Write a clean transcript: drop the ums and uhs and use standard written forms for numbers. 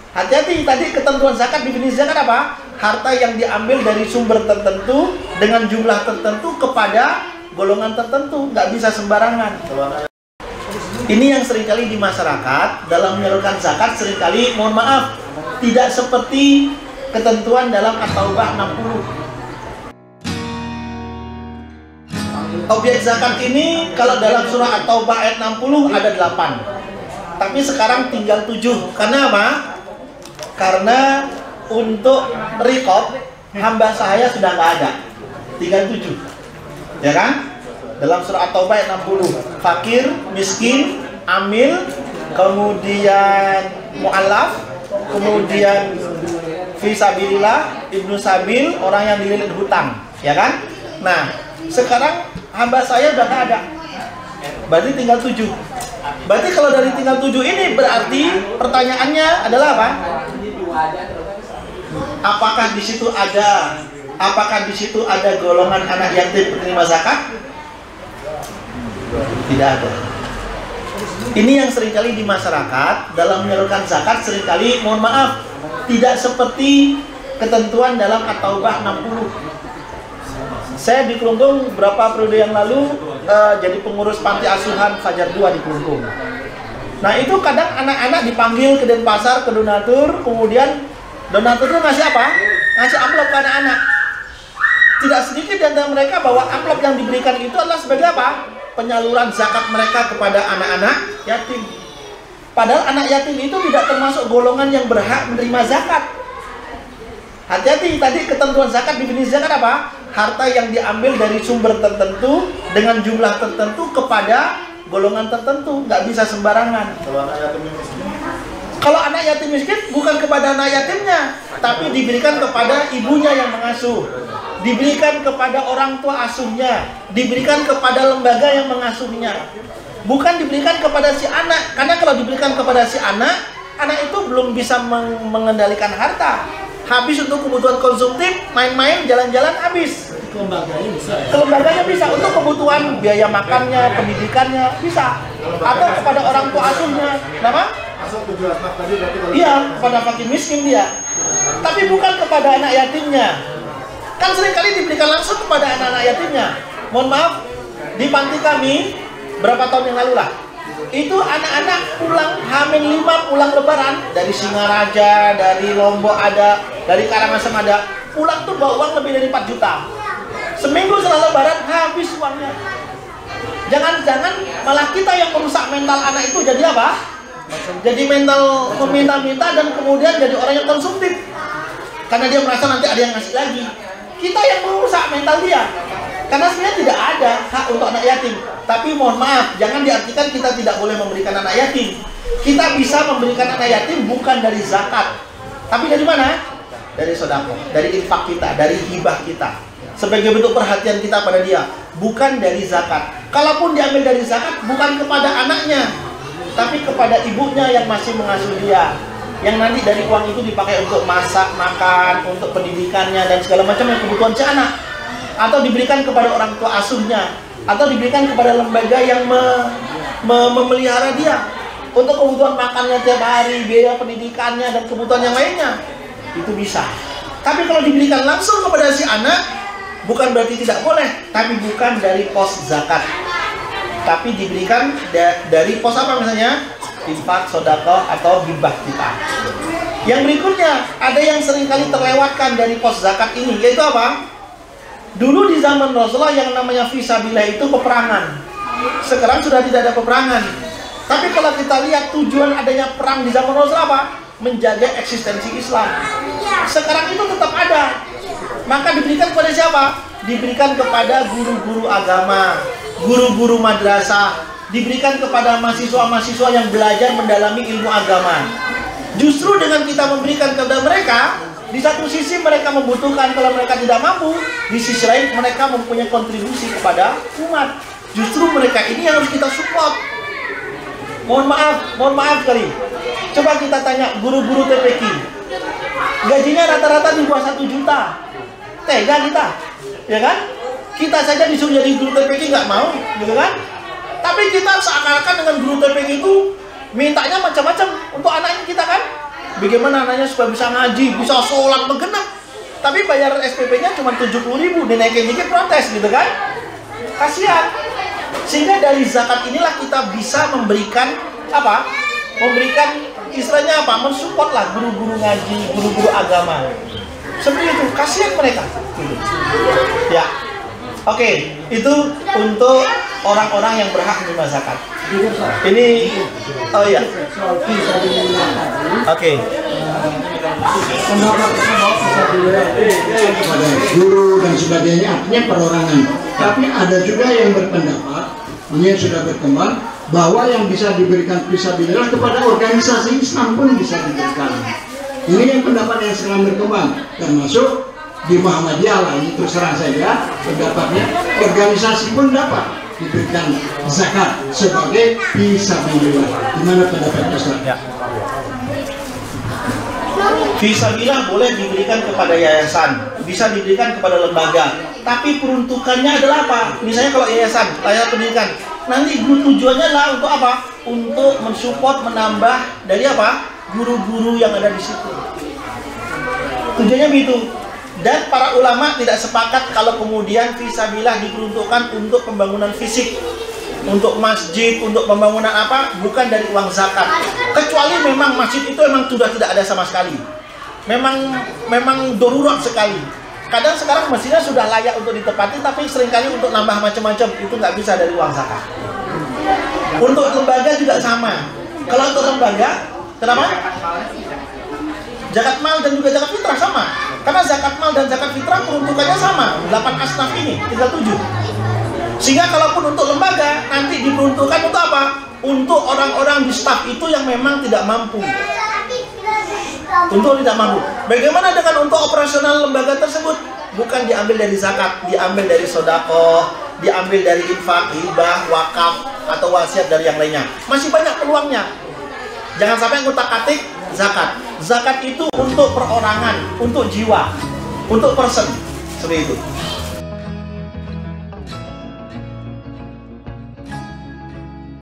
Hati-hati, tadi ketentuan zakat, definisi zakat apa? Harta yang diambil dari sumber tertentu dengan jumlah tertentu kepada golongan tertentu, nggak bisa sembarangan. Ini yang seringkali di masyarakat dalam menyalurkan zakat seringkali, mohon maaf, tidak seperti ketentuan dalam At-Taubah 60. Objek zakat ini kalau dalam surah At-Taubah ayat 60 ada 8. Tapi sekarang tinggal 7. Karena apa? Karena untuk riqab hamba sahaya sudah nggak ada, tinggal 7, ya kan? Dalam surah At-Taubah ayat 60, fakir, miskin, amil, kemudian mu'allaf, kemudian fisabilillah, ibnu sabil, orang yang dililit hutang, ya kan? Nah, sekarang hamba saya udah nggak ada, berarti tinggal 7. Berarti kalau dari tinggal 7 ini berarti pertanyaannya adalah apa? Apakah di situ ada golongan anak yatim penerima zakat? Tidak ada. Ini yang seringkali di masyarakat dalam menyalurkan zakat seringkali, mohon maaf, tidak seperti ketentuan dalam At-Taubah 60. Saya di Kelungkung beberapa periode yang lalu jadi pengurus panti asuhan Fajar 2 di Kelungkung. Nah itu kadang anak-anak dipanggil ke Denpasar, ke donatur, kemudian donatur itu ngasih apa? Ngasih amplop ke anak-anak. Tidak sedikit di antara mereka bahwa amplop yang diberikan itu adalah sebagai apa? Penyaluran zakat mereka kepada anak-anak yatim. Padahal anak yatim itu tidak termasuk golongan yang berhak menerima zakat. Hati-hati, tadi ketentuan zakat, definisi zakat apa? Harta yang diambil dari sumber tertentu dengan jumlah tertentu kepada golongan tertentu, nggak bisa sembarangan. Kalau anak yatim miskin bukan kepada anak yatimnya, tapi diberikan kepada ibunya yang mengasuh, diberikan kepada orang tua asuhnya, diberikan kepada lembaga yang mengasuhnya, bukan diberikan kepada si anak. Karena kalau diberikan kepada si anak itu belum bisa mengendalikan harta. Habis untuk kebutuhan konsumtif, main-main, jalan-jalan habis. Kelembaganya bisa untuk kebutuhan biaya makannya, pendidikannya bisa, atau kepada orang tua asuhnya. Kenapa? Iya, kepada fakir miskin dia. Tapi bukan kepada anak yatimnya. Kan seringkali diberikan langsung kepada anak-anak yatimnya. Mohon maaf, di panti kami berapa tahun yang lalu lah, itu anak-anak pulang H-5 pulang lebaran dari Singaraja, dari Lombok ada, dari Karangasem ada, pulang tuh bawa uang lebih dari 4 juta. Seminggu setelah lebaran habis uangnya. Jangan-jangan malah kita yang merusak mental anak itu jadi apa? Jadi mental meminta-minta dan kemudian jadi orang yang konsumtif. Karena dia merasa nanti ada yang ngasih lagi. Kita yang merusak mental dia. Karena sebenarnya tidak ada hak untuk anak yatim. Tapi mohon maaf, jangan diartikan kita tidak boleh memberikan anak yatim. Kita bisa memberikan anak yatim bukan dari zakat. Tapi dari mana? Dari sedekah, dari infak kita, dari hibah kita. Sebagai bentuk perhatian kita pada dia, bukan dari zakat. Kalaupun diambil dari zakat, bukan kepada anaknya, tapi kepada ibunya yang masih mengasuh dia, yang nanti dari uang itu dipakai untuk masak, makan, untuk pendidikannya dan segala macam yang kebutuhan si anak, atau diberikan kepada orang tua asuhnya, atau diberikan kepada lembaga yang memelihara dia untuk kebutuhan makannya tiap hari, biaya pendidikannya dan kebutuhan yang lainnya. Itu bisa. Tapi kalau diberikan langsung kepada si anak, bukan berarti tidak boleh, tapi bukan dari pos zakat, tapi diberikan dari pos apa misalnya? Infak, sedekah, atau hibah kita. Yang berikutnya, ada yang seringkali terlewatkan dari pos zakat ini, yaitu apa? Dulu di zaman Rasulullah yang namanya fisabilillah itu peperangan. Sekarang sudah tidak ada peperangan. Tapi kalau kita lihat tujuan adanya perang di zaman Rasulullah apa? Menjaga eksistensi Islam. Sekarang itu tetap ada. Maka diberikan kepada siapa? Diberikan kepada guru-guru agama, guru-guru madrasah, diberikan kepada mahasiswa-mahasiswa yang belajar mendalami ilmu agama. Justru dengan kita memberikan kepada mereka, di satu sisi mereka membutuhkan, kalau mereka tidak mampu, di sisi lain mereka mempunyai kontribusi kepada umat. Justru mereka ini yang harus kita support. Mohon maaf sekali. Coba kita tanya guru-guru TPQ. Gajinya rata-rata di bawah 1 juta. Tega kita, ya kan? Kita saja disuruh jadi guru TPQ nggak mau, gitu kan? Tapi kita seakan-akan dengan guru TPQ itu mintanya macam-macam untuk anaknya kita kan? Bagaimana anaknya supaya bisa ngaji, bisa sholat bergenap, tapi bayar SPP-nya cuma 70.000, dinaikin dikit protes gitu kan? Kasihan. Sehingga dari zakat inilah kita bisa memberikan apa? Memberikan istilahnya apa? Mensupport lah guru-guru ngaji, guru-guru agama. Seperti itu, kasihan mereka. Ya. Oke, itu untuk orang-orang yang berhak menerima zakat. Ini, oh iya. Oke. Guru dan sebagainya artinya perorangan. Tapi ada juga yang berpendapat, ini sudah berkembang, bahwa yang bisa diberikan fisabilillah kepada organisasi Islam pun bisa diberikan. Ini yang pendapat yang sedang berkembang, termasuk di Muhammadiyah lah, ini terus terang saja pendapatnya, organisasi pun dapat diberikan zakat sebagai fisabilillah. Gimana pendapat Ustaz? Ya. Fisabilillah boleh diberikan kepada yayasan, bisa diberikan kepada lembaga, tapi peruntukannya adalah apa? Misalnya kalau yayasan, layanan pendidikan, nanti tujuannya adalah untuk apa? Untuk mensupport, menambah dari apa? Guru-guru yang ada di situ. Tujuannya begitu. Dan para ulama tidak sepakat kalau kemudian fisabilillah diperuntukkan untuk pembangunan fisik, untuk masjid, untuk pembangunan apa, bukan dari uang zakat. Kecuali memang masjid itu memang sudah tidak ada sama sekali. Memang darurat sekali. Kadang sekarang masjidnya sudah layak untuk ditempati, tapi seringkali untuk nambah macam-macam itu nggak bisa dari uang zakat. Untuk lembaga juga sama. Kalau untuk lembaga, kenapa? Zakat mal dan juga zakat fitrah sama. Karena zakat mal dan zakat fitrah peruntukannya sama, 8 asnaf ini, tinggal 7. Sehingga kalaupun untuk lembaga, nanti diperuntukkan untuk apa? Untuk orang-orang di staf itu yang memang tidak mampu. Untuk tidak mampu. Bagaimana dengan untuk operasional lembaga tersebut? Bukan diambil dari zakat, diambil dari sedekah, diambil dari infak, hibah, wakaf, atau wasiat dari yang lainnya. Masih banyak peluangnya. Jangan sampai ngutak-atik zakat. Zakat itu untuk perorangan, untuk jiwa, untuk person. Seperti itu.